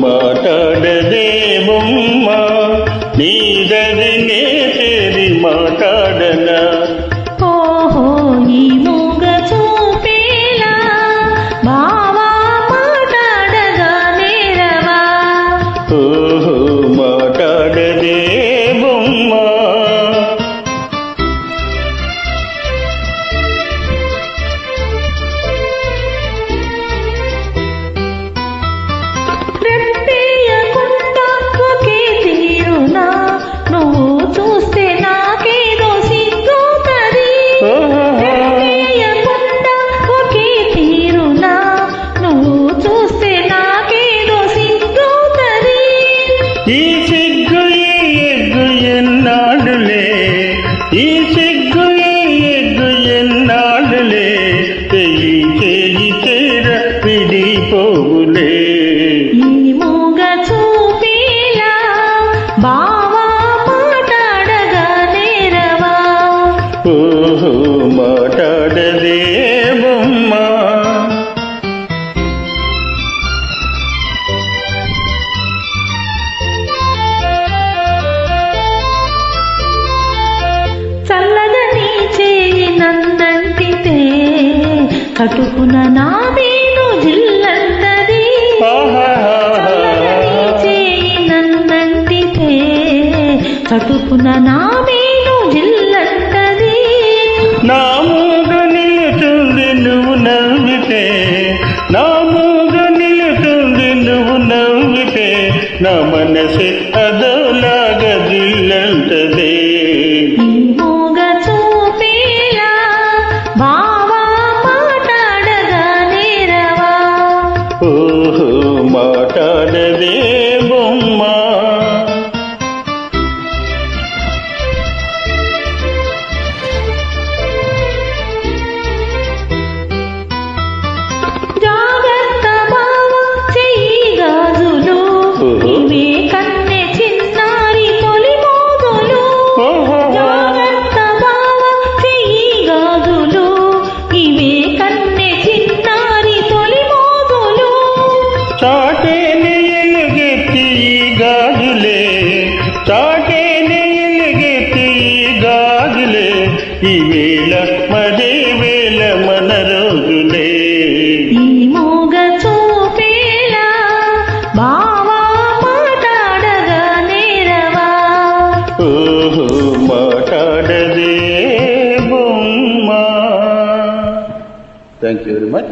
మాట్లాడదే బొమ్మ నీదది నేది మాట్లాడనా ఓహో ఈ మూగ చూపేలా బావా మాట్లాడగా నేరవా ఓహో మాట్లాడదే బొమ్మ రెప్పేయకుండా ఒకే తీరునా నువ్వు చూస్తే నాకేదో సిగ్గుతది రెప్పేయకుండా ఒకే తీరునా నువ్వు చూస్తే నాకేదో సిగ్గుతది ఈ సిగ్గు ఎగ్గు ఎన్నాడులే ఈ సిగ్గు ఎగ్గు ఎన్నాడులే చెయ్యి చేయి చేర విడిపోవులే ఈ మూగ చూపేలా బావా మాట్లాడగా నేరవా ఓహో మాట్లాడదే బొమ్మ చల్లదని చేయి నందంటితే కటుకున నా మీను జిల్లంతది చల్లదని చేయి నందంటితే కటుకున నా మీను జిల్లంతది నా మూగ నిలుతుంది నువ్వు నవ్వితే నా మూగ నిలుతుంది నువ్వు నవ్వితే నా మనసు అదోలాగా జిల్లంటదే ఈ మూగ చూపేలా బావా మాట్లాడగా నేరవా ఓహో మాట్లాడదే బొమ్మ జాగ్రత్త బావా చెయ్యి గాజులు ఇవే కన్నె చిన్నారి తొలి మోగులు జాగ్రత్త బావా చెయ్యి గాజులు ఇవే కన్నె చిన్నారి తొలి మోగులు చాటేని ఎలుగెత్తి ఈ గాజులే చాటేని ఎలుగెత్తి ఈ గాజులే ఈ వేళ మదే వేళ మన రోజులే ఈ మూగ చూపేలా బావా మాట్లాడగా నేరవా ఓహో మాట్లాడదే బొమ్మ థ్యాంక్ యూ వెరీ మచ్